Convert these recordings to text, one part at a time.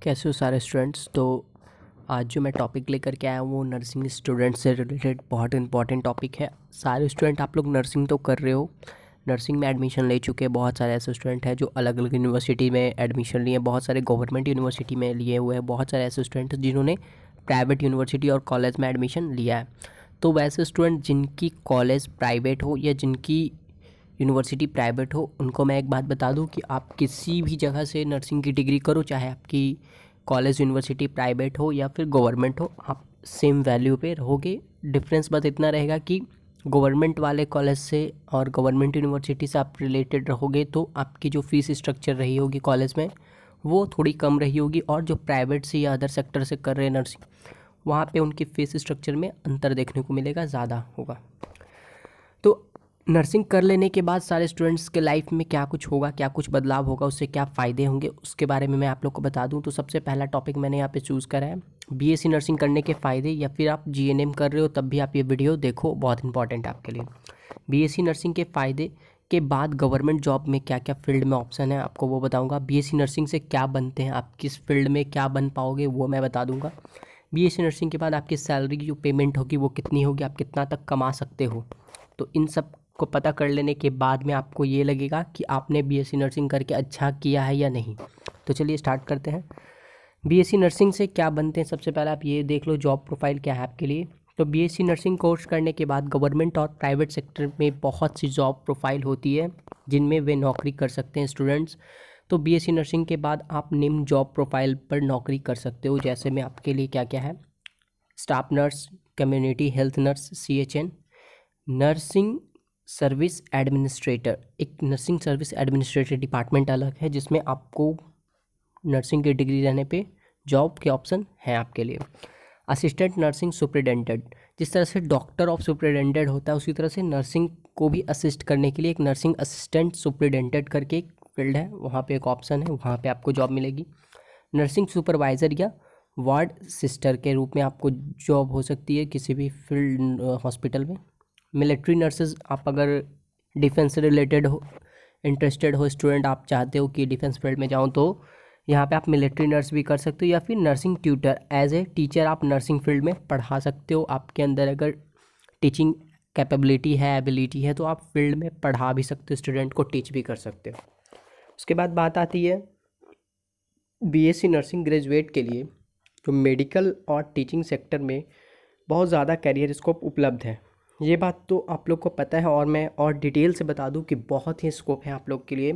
कैसे हो सारे स्टूडेंट्स। तो आज जो मैं टॉपिक लेकर के आया हूँ वो नर्सिंग स्टूडेंट से रिलेटेड बहुत इंपॉर्टेंट टॉपिक है। सारे स्टूडेंट आप लोग नर्सिंग तो कर रहे हो, नर्सिंग में एडमिशन ले चुके हैं। बहुत सारे ऐसे स्टूडेंट हैं जो अलग अलग यूनिवर्सिटी में एडमिशन लिए, बहुत सारे गवर्नमेंट यूनिवर्सिटी में लिए हुए हैं, बहुत सारे ऐसे स्टूडेंट जिन्होंने प्राइवेट यूनिवर्सिटी और कॉलेज में एडमिशन लिया है। तो वैसे स्टूडेंट जिनकी कॉलेज प्राइवेट हो या जिनकी यूनिवर्सिटी प्राइवेट हो, उनको मैं एक बात बता दूं कि आप किसी भी जगह से नर्सिंग की डिग्री करो, चाहे आपकी कॉलेज यूनिवर्सिटी प्राइवेट हो या फिर गवर्नमेंट हो, आप सेम वैल्यू पे रहोगे। डिफरेंस बस इतना रहेगा कि गवर्नमेंट वाले कॉलेज से और गवर्नमेंट यूनिवर्सिटी से आप रिलेटेड रहोगे तो आपकी जो फीस स्ट्रक्चर रही होगी कॉलेज में वो थोड़ी कम रही होगी, और जो प्राइवेट से या अदर सेक्टर से कर रहे हैं नर्सिंग, वहाँ पे उनकी फीस स्ट्रक्चर में अंतर देखने को मिलेगा, ज़्यादा होगा। तो नर्सिंग कर लेने के बाद सारे स्टूडेंट्स के लाइफ में क्या कुछ होगा, क्या कुछ बदलाव होगा, उससे क्या फ़ायदे होंगे, उसके बारे में मैं आप लोग को बता दूं। तो सबसे पहला टॉपिक मैंने यहाँ पे चूज़ करा है बीएससी नर्सिंग करने के फ़ायदे, या फिर आप जीएनएम कर रहे हो तब भी आप ये वीडियो देखो, बहुत इंपॉर्टेंट है आपके लिए। बीएससी नर्सिंग के फ़ायदे के बाद गवर्नमेंट जॉब में क्या क्या फील्ड में ऑप्शन है आपको वो बताऊँगा। बीएससी नर्सिंग से क्या बनते हैं, आप किस फील्ड में क्या बन पाओगे वो मैं बता दूँगा। बीएससी नर्सिंग के बाद आपकी सैलरी की जो पेमेंट होगी वो कितनी होगी, आप कितना तक कमा सकते हो। तो इन सब को पता कर लेने के बाद में आपको ये लगेगा कि आपने बीएससी नर्सिंग करके अच्छा किया है या नहीं। तो चलिए स्टार्ट करते हैं। बीएससी नर्सिंग से क्या बनते हैं, सबसे पहले आप ये देख लो जॉब प्रोफाइल क्या है आपके लिए। तो बीएससी नर्सिंग कोर्स करने के बाद गवर्नमेंट और प्राइवेट सेक्टर में बहुत सी जॉब प्रोफाइल होती है जिनमें वे नौकरी कर सकते हैं स्टूडेंट्स। तो बीएससी नर्सिंग के बाद आप निम्न जॉब प्रोफाइल पर नौकरी कर सकते हो, जैसे में आपके लिए क्या क्या है। Staff nurse, community health nurse CHN, nursing service administrator. एक नर्सिंग सर्विस एडमिनिस्ट्रेटर डिपार्टमेंट अलग है जिसमें आपको नर्सिंग की डिग्री रहने पे जॉब के ऑप्शन हैं आपके लिए। असिस्टेंट नर्सिंग सुपरिटेंडेंट, जिस तरह से डॉक्टर ऑफ सुपरिटेंडेंट होता है उसी तरह से नर्सिंग को भी असिस्ट करने के लिए एक नर्सिंग असिस्टेंट सुपरिटेंडेंट करके एक फील्ड है, वहाँ पे एक ऑप्शन है, वहाँ पे आपको जॉब मिलेगी। नर्सिंग सुपरवाइज़र या वार्ड सिस्टर के रूप में आपको जॉब हो सकती है किसी भी फील्ड हॉस्पिटल में। मिलिट्री नर्सेज, आप अगर डिफेंस से रिलेटेड हो, इंटरेस्टेड हो स्टूडेंट, आप चाहते हो कि डिफेंस फील्ड में जाऊँ, तो यहाँ पे आप मिलिट्री नर्स भी कर सकते हो। या फिर nursing tutor, as a teacher आप नर्सिंग फील्ड में पढ़ा सकते हो। आपके अंदर अगर टीचिंग कैपेबिलिटी है, एबिलिटी है, तो आप फील्ड में पढ़ा भी सकते हो, स्टूडेंट को टीच भी कर सकते हो। उसके बाद बात आती है बीएससी नर्सिंग ग्रेजुएट के लिए जो मेडिकल और टीचिंग सेक्टर में बहुत ज़्यादा कैरियर स्कोप उपलब्ध है। ये बात तो आप लोग को पता है, और मैं और डिटेल से बता दूं कि बहुत ही स्कोप है आप लोग के लिए।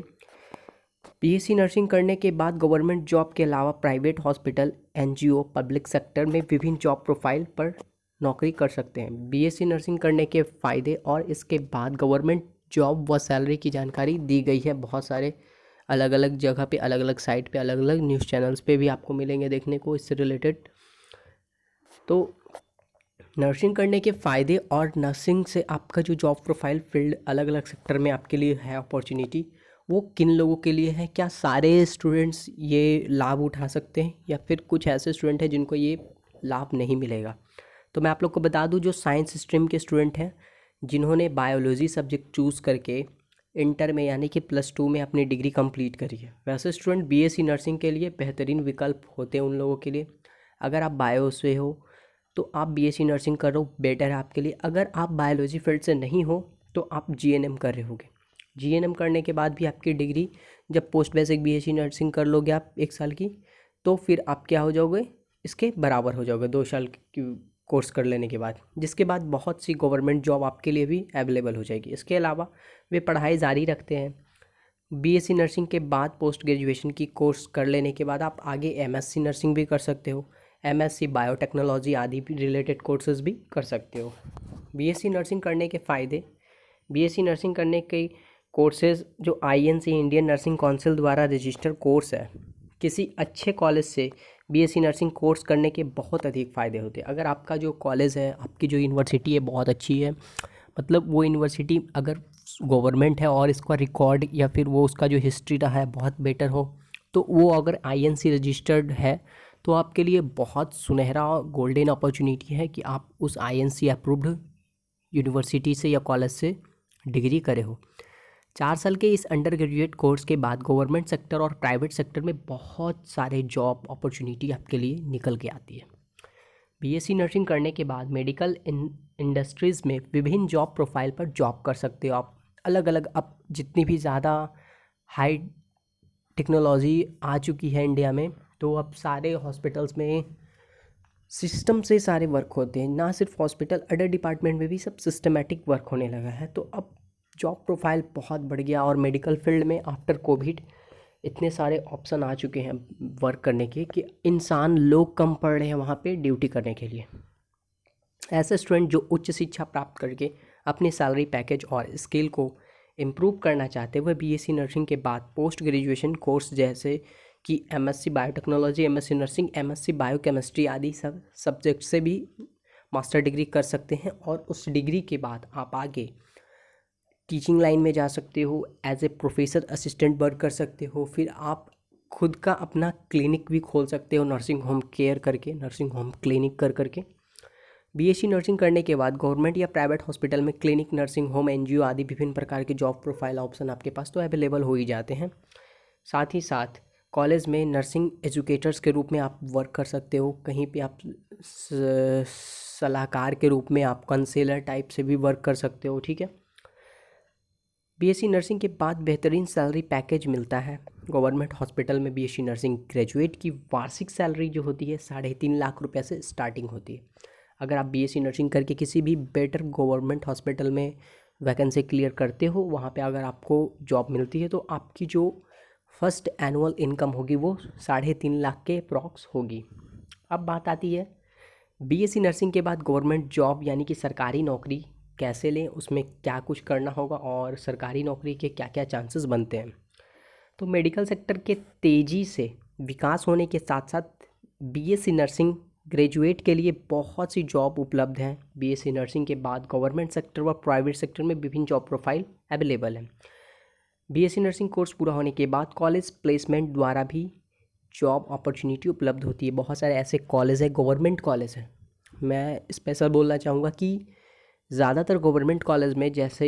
बीएससी नर्सिंग करने के बाद गवर्नमेंट जॉब के अलावा private hospital, NGO, public sector में विभिन्न जॉब प्रोफाइल पर नौकरी कर सकते हैं। बीएससी नर्सिंग करने के फ़ायदे और इसके बाद गवर्नमेंट जॉब व सैलरी की जानकारी दी गई है। बहुत सारे अलग अलग जगह पे, अलग अलग साइट पे, अलग अलग न्यूज़ चैनल्स पे भी आपको मिलेंगे देखने को इससे रिलेटेड। तो नर्सिंग करने के फ़ायदे और नर्सिंग से आपका जो जॉब प्रोफाइल फील्ड अलग अलग सेक्टर में आपके लिए है अपॉर्चुनिटी, वो किन लोगों के लिए है, क्या सारे स्टूडेंट्स ये लाभ उठा सकते हैं या फिर कुछ ऐसे स्टूडेंट हैं जिनको ये लाभ नहीं मिलेगा। तो मैं आप लोग को बता दूं, जो साइंस स्ट्रीम के स्टूडेंट हैं जिन्होंने बायोलॉजी सब्जेक्ट चूज़ करके इंटर में यानी कि +2 में अपनी डिग्री कंप्लीट करी है, वैसे स्टूडेंट बीएससी नर्सिंग के लिए बेहतरीन विकल्प होते हैं उन लोगों के लिए। अगर आप बायो से हो तो आप बीएससी नर्सिंग करो, बेटर है आपके लिए। अगर आप बायोलॉजी फील्ड से नहीं हो तो आप जीएनएम कर रहे होगे। जीएनएम करने के बाद भी आपकी डिग्री, जब पोस्ट बेसिक बीएससी नर्सिंग कर लोगे आप 1 साल की, तो फिर आप क्या हो जाओगे, इसके बराबर हो जाओगे 2 साल की कोर्स कर लेने के बाद, जिसके बाद बहुत सी गवर्नमेंट जॉब आपके लिए भी अवेलेबल हो जाएगी। इसके अलावा वे पढ़ाई जारी रखते हैं। बीएससी नर्सिंग के बाद पोस्ट ग्रेजुएशन की कोर्स कर लेने के बाद आप आगे एमएससी नर्सिंग भी कर सकते हो, एमएससी बायोटेक्नोलॉजी आदि भी रिलेटेड कोर्सेज भी कर सकते हो। बीएससी नर्सिंग करने के फ़ायदे, बीएससी नर्सिंग करने के कोर्सेज जो आईएनसी इंडियन नर्सिंग काउंसिल द्वारा रजिस्टर्ड कोर्स है, किसी अच्छे कॉलेज से बीएससी नर्सिंग कोर्स करने के बहुत अधिक फ़ायदे होते हैं। अगर आपका जो कॉलेज है, आपकी जो यूनिवर्सिटी है बहुत अच्छी है, मतलब वो यूनिवर्सिटी अगर गवर्नमेंट है और इसका रिकॉर्ड या फिर वो उसका जो हिस्ट्री रहा है बहुत बेटर हो, तो वो अगर आईएनसी रजिस्टर्ड है तो आपके लिए बहुत सुनहरा गोल्डन अपॉर्चुनिटी है कि आप उस आईएनसी अप्रूव्ड यूनिवर्सिटी से या कॉलेज से डिग्री करे हो। 4 साल के इस अंडर ग्रेजुएट कोर्स के बाद गवर्नमेंट सेक्टर और प्राइवेट सेक्टर में बहुत सारे जॉब अपॉर्चुनिटी आपके लिए निकल के आती है। बीएससी नर्सिंग करने के बाद मेडिकल इंडस्ट्रीज़ में विभिन्न जॉब प्रोफाइल पर जॉब कर सकते हो आप। अलग अलग अब जितनी भी ज़्यादा हाई टेक्नोलॉजी आ चुकी है इंडिया में, तो अब सारे हॉस्पिटल्स में सिस्टम से सारे वर्क होते हैं। ना सिर्फ हॉस्पिटल, अदर डिपार्टमेंट में भी सब सिस्टमेटिक वर्क होने लगा है। तो अब जॉब प्रोफाइल बहुत बढ़ गया और मेडिकल फील्ड में आफ्टर कोविड इतने सारे ऑप्शन आ चुके हैं वर्क करने के कि इंसान लोग कम पड़ रहे हैं वहाँ पे ड्यूटी करने के लिए। ऐसे स्टूडेंट जो उच्च शिक्षा प्राप्त करके अपने सैलरी पैकेज और स्किल को इम्प्रूव करना चाहते हैं, वह बीएससी नर्सिंग के बाद पोस्ट ग्रेजुएशन कोर्स जैसे कि MSc biotechnology, MSc nursing, MSc biochemistry आदि सब सब्जेक्ट से भी मास्टर डिग्री कर सकते हैं। और उस डिग्री के बाद आप आगे टीचिंग लाइन में जा सकते हो, as a professor assistant work कर सकते हो। फिर आप खुद का अपना क्लिनिक भी खोल सकते हो, नर्सिंग होम केयर करके, नर्सिंग होम क्लिनिक कर करके। बीएससी नर्सिंग करने के बाद गवर्नमेंट या प्राइवेट हॉस्पिटल में क्लिनिक, नर्सिंग होम, एनजीओ आदि विभिन्न प्रकार के जॉब प्रोफाइल ऑप्शन आपके पास तो अवेलेबल हो ही जाते हैं। साथ ही साथ कॉलेज में नर्सिंग एजुकेटर्स के रूप में आप वर्क कर सकते हो। कहीं पे आप सलाहकार के रूप में, आप काउंसलर टाइप से भी वर्क कर सकते हो। ठीक है। बीएससी नर्सिंग के बाद बेहतरीन सैलरी पैकेज मिलता है। गवर्नमेंट हॉस्पिटल में बीएससी नर्सिंग ग्रेजुएट की वार्षिक सैलरी जो होती है 3.5 लाख रुपये से स्टार्टिंग होती है। अगर आप बीएससी नर्सिंग करके किसी भी बेटर गवर्नमेंट हॉस्पिटल में वैकेंसी क्लियर करते हो, वहाँ पे अगर आपको जॉब मिलती है, तो आपकी जो फर्स्ट एनुअल इनकम होगी वो 3.5 लाख के अप्रॉक्स होगी। अब बात आती है बीएससी नर्सिंग के बाद गवर्नमेंट जॉब यानी कि सरकारी नौकरी कैसे लें, उसमें क्या कुछ करना होगा और सरकारी नौकरी के क्या क्या चांसेस बनते हैं। तो मेडिकल सेक्टर के तेज़ी से विकास होने के साथ साथ बीएससी नर्सिंग ग्रेजुएट के लिए बहुत सी जॉब उपलब्ध हैं। बीएससी नर्सिंग के बाद गवर्नमेंट सेक्टर व प्राइवेट सेक्टर में विभिन्न जॉब प्रोफाइल अवेलेबल हैं। बीएससी नर्सिंग कोर्स पूरा होने के बाद कॉलेज प्लेसमेंट द्वारा भी जॉब अपॉर्चुनिटी उपलब्ध होती है। बहुत सारे ऐसे कॉलेज हैं, गवर्नमेंट कॉलेज हैं। मैं स्पेशल बोलना चाहूँगा कि ज़्यादातर गवर्नमेंट कॉलेज में जैसे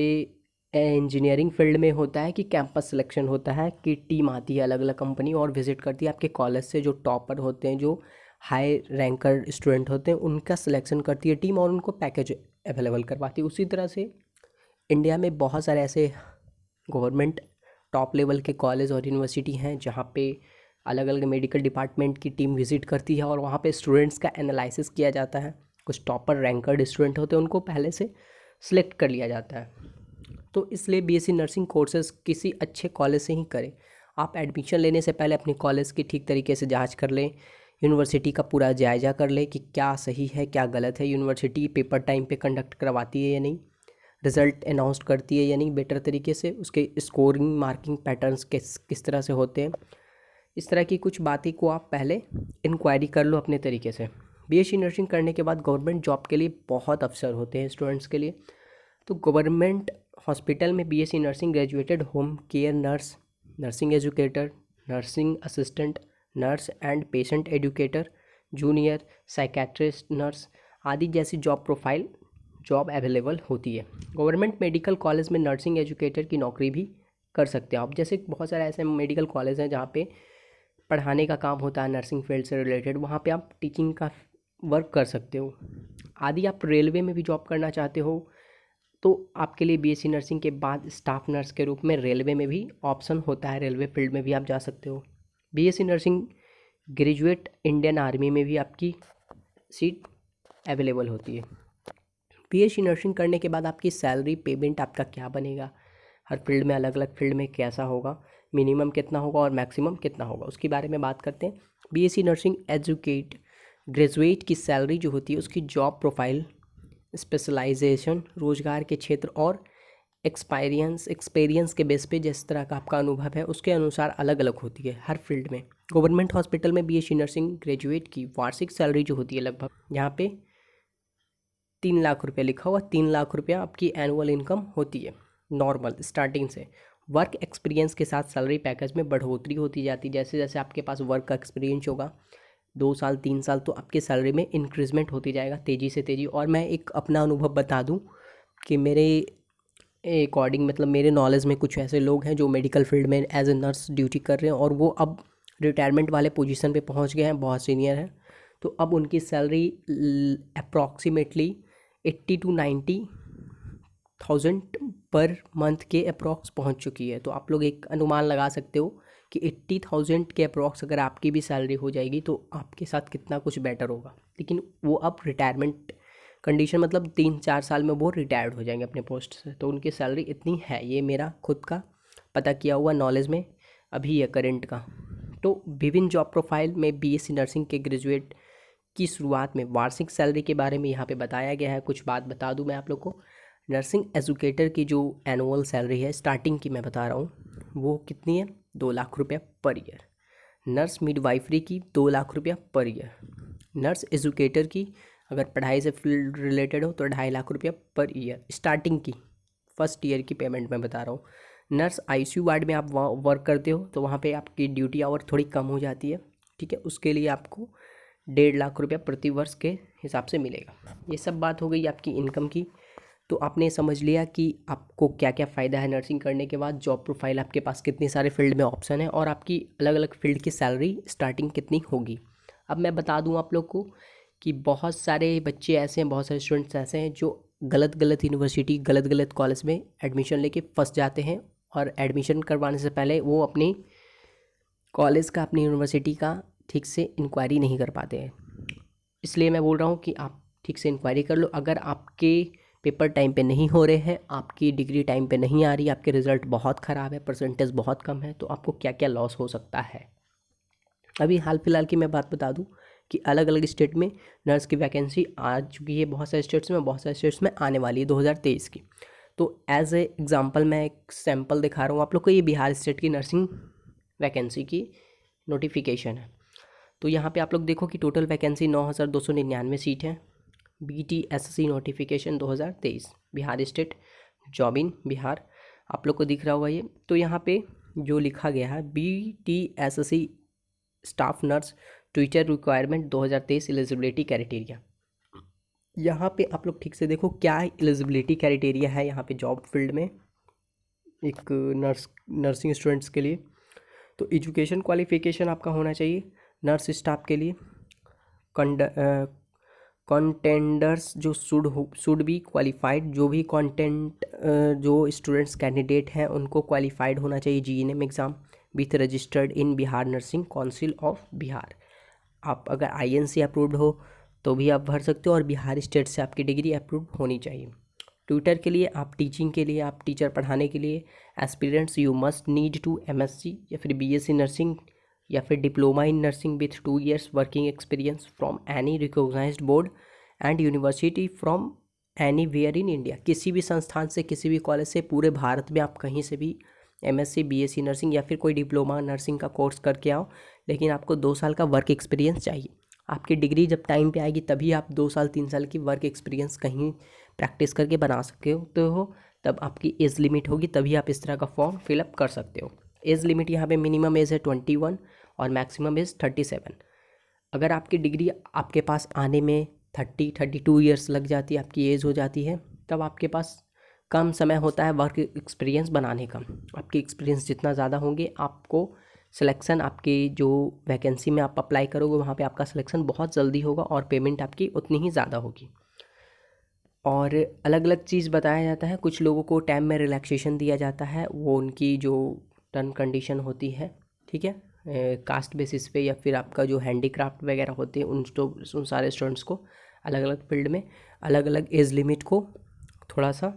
इंजीनियरिंग फील्ड में होता है कि कैंपस सिलेक्शन होता है कि टीम आती है अलग अलग कंपनी और विजिट करती है आपके कॉलेज से, जो टॉपर होते हैं, जो हाई रैंकर स्टूडेंट होते हैं, उनका सिलेक्शन करती है टीम और उनको पैकेज अवेलेबल करवाती है। उसी तरह से इंडिया में बहुत सारे ऐसे गवर्नमेंट टॉप लेवल के कॉलेज और यूनिवर्सिटी हैं जहाँ पे अलग अलग मेडिकल डिपार्टमेंट की टीम विजिट करती है और वहाँ पे स्टूडेंट्स का एनालिसिस किया जाता है। कुछ टॉपर रैंकर्ड स्टूडेंट होते हैं, उनको पहले से सिलेक्ट कर लिया जाता है। तो इसलिए बीएससी नर्सिंग कोर्सेज किसी अच्छे कॉलेज से ही करें। आप एडमिशन लेने से पहले अपने कॉलेज की ठीक तरीके से जांच कर लें, यूनिवर्सिटी का पूरा जायज़ा कर लें कि क्या सही है क्या गलत है, यूनिवर्सिटी पेपर टाइम पे कंडक्ट करवाती है या नहीं, रिज़ल्ट अनाउंस करती है या नहीं बेटर तरीके से, उसके स्कोरिंग मार्किंग पैटर्न्स किस तरह से होते हैं। इस तरह की कुछ बातें को आप पहले इंक्वायरी कर लो अपने तरीके से। बीएससी नर्सिंग करने के बाद गवर्नमेंट जॉब के लिए बहुत अवसर होते हैं स्टूडेंट्स के लिए। तो गवर्नमेंट हॉस्पिटल में BSc nursing graduated home care nurse, nursing educator, nursing assistant, nurse and patient educator, junior psychiatrist nurse आदि जैसी जॉब प्रोफाइल जॉब अवेलेबल होती है। गवर्नमेंट मेडिकल कॉलेज में नर्सिंग एजुकेटर की नौकरी भी कर सकते हो आप। जैसे बहुत सारे ऐसे मेडिकल कॉलेज हैं जहाँ पे पढ़ाने का काम होता है नर्सिंग फील्ड से रिलेटेड, वहाँ पे आप टीचिंग का वर्क कर सकते हो। आदि आप रेलवे में भी जॉब करना चाहते हो तो आपके लिए बीएससी नर्सिंग के बाद स्टाफ नर्स के रूप में रेलवे में भी ऑप्शन होता है, रेलवे फील्ड में भी आप जा सकते हो। BSc nursing graduate Indian army में भी आपकी सीट अवेलेबल होती है। बीएससी नर्सिंग करने के बाद आपकी सैलरी पेमेंट आपका क्या बनेगा, हर फील्ड में अलग अलग फील्ड में कैसा होगा, मिनिमम कितना होगा और मैक्सिमम कितना होगा, उसके बारे में बात करते हैं। बीएससी नर्सिंग ग्रेजुएट की सैलरी जो होती है उसकी जॉब प्रोफाइल, स्पेशलाइजेशन, रोजगार के क्षेत्र और एक्सपीरियंस के बेस पे जिस तरह का आपका अनुभव है उसके अनुसार अलग अलग होती है हर फील्ड में। गवर्नमेंट हॉस्पिटल में बीएससी नर्सिंग ग्रेजुएट की वार्षिक सैलरी जो होती है लगभग यहाँ पे 3 लाख रुपये लिखा हुआ, 3 लाख रुपया आपकी एनुअल इनकम होती है नॉर्मल स्टार्टिंग से। वर्क एक्सपीरियंस के साथ सैलरी पैकेज में बढ़ोतरी होती जाती है। जैसे जैसे आपके पास वर्क का एक्सपीरियंस होगा 2 साल 3 साल, तो आपके सैलरी में इंक्रीजमेंट होती जाएगा तेज़ी से तेज़ी। और मैं एक अपना अनुभव बता दूं कि मेरे अकॉर्डिंग मतलब मेरे नॉलेज में कुछ ऐसे लोग हैं जो मेडिकल फील्ड में एज ए नर्स ड्यूटी कर रहे हैं और वो अब रिटायरमेंट वाले पोजीशन पे पहुंच गए हैं, बहुत सीनियर हैं। तो अब उनकी salary approximately 80 to 90 thousand per month के अप्रॉक्स पहुंच चुकी है। तो आप लोग एक अनुमान लगा सकते हो कि 80,000 के अप्रॉक्स अगर आपकी भी सैलरी हो जाएगी तो आपके साथ कितना कुछ बेटर होगा। लेकिन वो अब रिटायरमेंट कंडीशन मतलब 3-4 साल में वो रिटायर्ड हो जाएंगे अपने पोस्ट से, तो उनकी सैलरी इतनी है। ये मेरा खुद का पता किया हुआ नॉलेज में अभी है करंट का। तो विभिन्न जॉब प्रोफाइल में बीएससी नर्सिंग के ग्रेजुएट की शुरुआत में वार्षिक सैलरी के बारे में यहाँ पे बताया गया है। कुछ बात बता दूँ मैं आप लोग को। नर्सिंग एजुकेटर की जो एनुअल सैलरी है स्टार्टिंग की मैं बता रहा हूँ, वो कितनी है? 2 लाख रुपया पर ईयर। नर्स मिडवाइफरी की 2 लाख रुपया पर ईयर। नर्स एजुकेटर की अगर पढ़ाई से फील्ड रिलेटेड हो तो 2.5 लाख रुपया पर ईयर स्टार्टिंग की, फर्स्ट ईयर की पेमेंट मैं बता रहा हूँ। नर्स आईसीयू वार्ड में आप वर्क करते हो तो वहाँ पे आपकी ड्यूटी आवर थोड़ी कम हो जाती है, ठीक है, उसके लिए आपको 1.5 लाख रुपया प्रति वर्ष के हिसाब से मिलेगा। ये सब बात हो गई आपकी इनकम की। तो आपने समझ लिया कि आपको क्या क्या फ़ायदा है नर्सिंग करने के बाद, जॉब प्रोफाइल आपके पास कितने सारे फील्ड में ऑप्शन है और आपकी अलग अलग फील्ड की सैलरी स्टार्टिंग कितनी होगी। अब मैं बता दूं आप लोग को कि बहुत सारे बच्चे ऐसे हैं, बहुत सारे स्टूडेंट्स ऐसे हैं जो गलत गलत यूनिवर्सिटी, गलत गलत कॉलेज में एडमिशन लेके फंस जाते हैं और एडमिशन करवाने से पहले वो अपनी कॉलेज का, अपनी यूनिवर्सिटी का ठीक से इंक्वायरी नहीं कर पाते हैं। इसलिए मैं बोल रहा हूँ कि आप ठीक से इंक्वायरी कर लो। अगर आपके पेपर टाइम पे नहीं हो रहे हैं, आपकी डिग्री टाइम पे नहीं आ रही, आपके रिज़ल्ट बहुत ख़राब है, परसेंटेज बहुत कम है, तो आपको क्या क्या लॉस हो सकता है। अभी हाल फिलहाल की मैं बात बता दूं कि अलग अलग स्टेट में नर्स की वैकेंसी आ चुकी है, बहुत सारे स्टेट्स में, बहुत सारे स्टेट्स में आने वाली है 2023 की। तो एज ए एग्जांपल मैं एक सैम्पल दिखा रहा हूँ आप लोग को। ये बिहार स्टेट की नर्सिंग वैकेंसी की नोटिफिकेशन है। तो यहाँ पे आप लोग देखो कि टोटल वैकेंसी 9,299 सीट है। BTSC notification 2023 Bihar state, job in Bihar, आप लोग को दिख रहा होगा ये। तो यहाँ पे जो लिखा गया है BTSC staff nurse Twitter requirement 2023 eligibility criteria. यहाँ पे आप लोग ठीक से देखो क्या एलिजिबिलिटी क्राइटेरिया है यहाँ पे जॉब फील्ड में एक नर्सिंग स्टूडेंट्स के लिए। तो एजुकेशन क्वालिफिकेशन आपका होना चाहिए नर्स स्टाफ के लिए। कंटेंडर्स जो शुड बी क्वालिफाइड, जो भी कंटेंट जो स्टूडेंट्स कैंडिडेट हैं उनको क्वालिफाइड होना चाहिए GNM exam with registered in Bihar nursing council of Bihar. आप अगर INC अप्रूव्ड हो तो भी आप भर सकते हो और बिहार स्टेट से आपकी डिग्री अप्रूव होनी चाहिए। ट्विटर के लिए, आप टीचिंग के लिए, आप टीचर पढ़ाने के लिए aspirants you must need to MSc या फिर BSc नर्सिंग या फिर diploma in nursing with 2 years working experience from any recognised board and university from anywhere in India. किसी भी संस्थान से, किसी भी कॉलेज से, पूरे भारत में आप कहीं से भी MSc BSc नर्सिंग या फिर कोई डिप्लोमा नर्सिंग का कोर्स करके आओ, लेकिन आपको 2 साल का वर्क एक्सपीरियंस चाहिए। आपकी डिग्री जब टाइम पे आएगी तभी आप 2 साल 3 साल की वर्क एक्सपीरियंस कहीं प्रैक्टिस करके बना सकते हो, तब आपकी एज लिमिट होगी, तभी आप इस तरह का फॉर्म फिलअप कर सकते हो। एज लिमिट यहाँ पे मिनिमम एज है 21 और मैक्सिमम एज 37। अगर आपकी डिग्री आपके पास आने में 32 ईयर्स लग जाती है, आपकी एज हो जाती है, तब आपके पास कम समय होता है वर्क एक्सपीरियंस बनाने का। आपकी एक्सपीरियंस जितना ज़्यादा होंगे, आपको सिलेक्शन, आपकी जो वैकेंसी में आप अप्लाई करोगे वहाँ पे आपका सिलेक्शन बहुत जल्दी होगा और पेमेंट आपकी उतनी ही ज़्यादा होगी। और अलग अलग चीज़ बताया जाता है। कुछ लोगों को टाइम में रिलैक्सेशन दिया जाता है, वो उनकी जो टर्म कंडीशन होती है, ठीक है, कास्ट बेसिस पे या फिर आपका जो हैंडीक्राफ्ट वगैरह होते हैं उन सारे स्टूडेंट्स को अलग अलग फील्ड में अलग अलग एज लिमिट को थोड़ा सा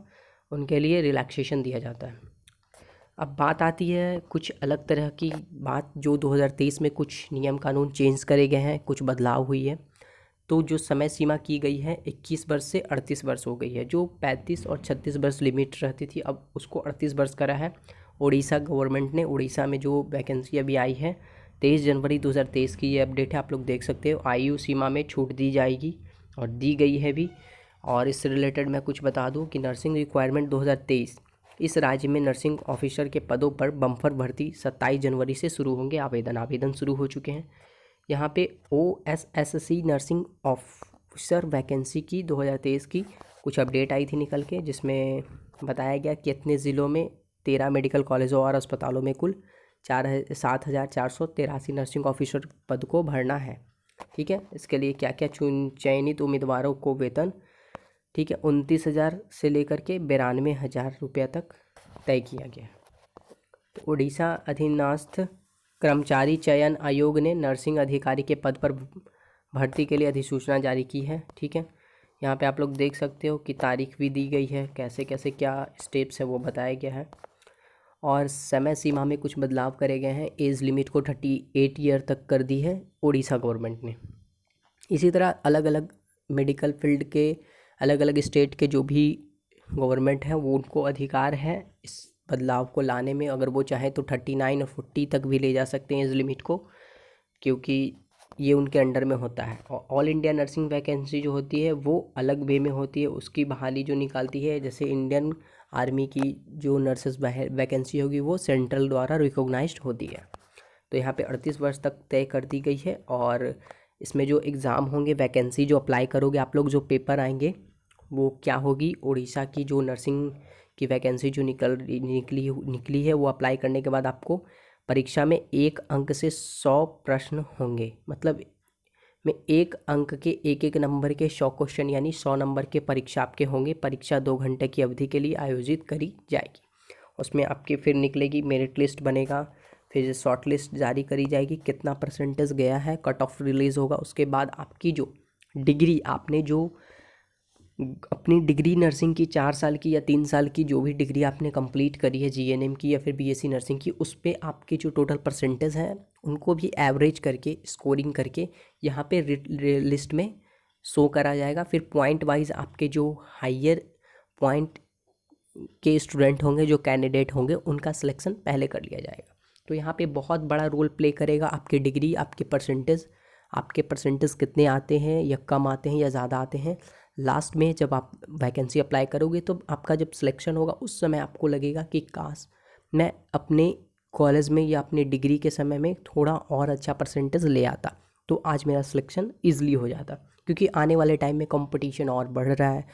उनके लिए रिलैक्सेशन दिया जाता है। अब बात आती है कुछ अलग तरह की बात, जो 2023 में कुछ नियम कानून चेंज करे गए हैं, कुछ बदलाव हुई है। तो जो समय सीमा की गई है 21 वर्ष से 38 वर्ष हो गई है। जो 35 और 36 वर्ष लिमिट रहती थी, अब उसको 38 वर्ष करा है उड़ीसा गवर्नमेंट ने। उड़ीसा में जो वैकेंसी अभी आई है 23 जनवरी 2023 की ये अपडेट है, आप लोग देख सकते हो। आयु सीमा में छूट दी जाएगी और दी गई है भी। और इससे रिलेटेड मैं कुछ बता दूं कि नर्सिंग रिक्वायरमेंट 2023, इस राज्य में नर्सिंग ऑफिसर के पदों पर बम्पर भर्ती 27 जनवरी से शुरू होंगे। आवेदन शुरू हो चुके हैं। यहाँ पे OSSC नर्सिंग ऑफिसर वैकेंसी की 2023 की कुछ अपडेट आई थी निकल के, जिसमें बताया गया कि इतने ज़िलों में 13 मेडिकल कॉलेजों और अस्पतालों में कुल 7,483 नर्सिंग ऑफिसर पद को भरना है। ठीक है, इसके लिए क्या क्या चयनित उम्मीदवारों को वेतन, ठीक है, 29,000 से लेकर के 92,000 रुपये तक तय किया गया। तो उड़ीसा अधीनस्थ कर्मचारी चयन आयोग ने नर्सिंग अधिकारी के पद पर भर्ती के लिए अधिसूचना जारी की है। ठीक है, यहाँ पे आप लोग देख सकते हो कि तारीख भी दी गई है, कैसे कैसे क्या स्टेप्स है वो बताया गया है, और समय सीमा में कुछ बदलाव करे गए हैं। एज लिमिट को 38 ईयर तक कर दी है उड़ीसा गवर्नमेंट ने। इसी तरह अलग अलग मेडिकल फील्ड के अलग अलग स्टेट के जो भी गवर्नमेंट है वो उनको अधिकार है इस बदलाव को लाने में। अगर वो चाहे तो 39 और 40 तक भी ले जा सकते हैं एज लिमिट को, क्योंकि ये उनके अंडर में होता है। और ऑल इंडिया नर्सिंग वैकेंसी जो होती है वो अलग वे में होती है, उसकी बहाली जो निकालती है। जैसे इंडियन आर्मी की जो नर्सेस वैकेंसी होगी वो सेंट्रल द्वारा रिकॉग्नाइज्ड होती है। तो यहाँ पे 38 वर्ष तक तय कर दी गई है। और इसमें जो एग्ज़ाम होंगे, वैकेंसी जो अप्लाई करोगे आप लोग, जो पेपर आएंगे वो क्या होगी, उड़ीसा की जो नर्सिंग की वैकेंसी जो निकली है वो अप्लाई करने के बाद आपको परीक्षा में 1 अंक से 100 प्रश्न होंगे। मतलब में 1 अंक के एक नंबर के 100 क्वेश्चन, यानी 100 नंबर के परीक्षा आपके होंगे। परीक्षा 2 घंटे की अवधि के लिए आयोजित करी जाएगी। उसमें आपकी फिर निकलेगी मेरिट लिस्ट बनेगा, फिर शॉर्ट लिस्ट जारी करी जाएगी, कितना परसेंटेज गया है, कट ऑफ रिलीज़ होगा। उसके बाद आपकी जो डिग्री, आपने जो अपनी डिग्री नर्सिंग की 4 साल की या 3 साल की जो भी डिग्री आपने कंप्लीट करी है जीएनएम की या फिर बीएससी नर्सिंग की, उस पे आपके जो टोटल परसेंटेज हैं उनको भी एवरेज करके स्कोरिंग करके यहाँ पे लिस्ट में शो करा जाएगा। फिर पॉइंट वाइज आपके जो हायर पॉइंट के स्टूडेंट होंगे, जो कैंडिडेट होंगे, उनका सिलेक्शन पहले कर लिया जाएगा। तो यहाँ पे बहुत बड़ा रोल प्ले करेगा आपकी डिग्री, आपके परसेंटेज कितने आते हैं या कम आते हैं या ज़्यादा आते हैं। लास्ट में जब आप वैकेंसी अप्लाई करोगे तो आपका जब सिलेक्शन होगा उस समय आपको लगेगा कि काश मैं अपने कॉलेज में या अपनी डिग्री के समय में थोड़ा और अच्छा परसेंटेज ले आता तो आज मेरा सिलेक्शन ईजिली हो जाता। क्योंकि आने वाले टाइम में कंपटीशन और बढ़ रहा है,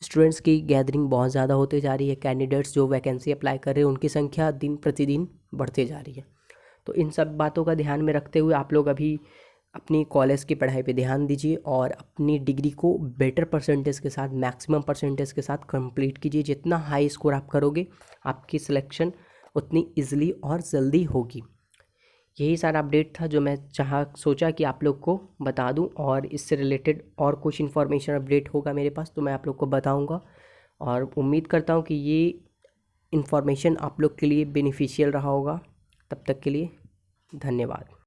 स्टूडेंट्स की गैदरिंग बहुत ज़्यादा होते जा रही है, कैंडिडेट्स जो वैकेंसी अप्लाई कर रहे हैं उनकी संख्या दिन प्रतिदिन बढ़ते जा रही है। तो इन सब बातों का ध्यान में रखते हुए आप लोग अभी अपनी कॉलेज की पढ़ाई पे ध्यान दीजिए और अपनी डिग्री को बेटर परसेंटेज के साथ, मैक्सिमम परसेंटेज के साथ कंप्लीट कीजिए। जितना हाई स्कोर आप करोगे आपकी सिलेक्शन उतनी ईजिली और जल्दी होगी। यही सारा अपडेट था जो मैं सोचा कि आप लोग को बता दूं, और इससे रिलेटेड और कुछ इन्फॉर्मेशन अपडेट होगा मेरे पास तो मैं आप लोग को बताऊंगा। और उम्मीद करता हूं कि ये इन्फॉर्मेशन आप लोग के लिए बेनिफिशियल रहा होगा। तब तक के लिए धन्यवाद।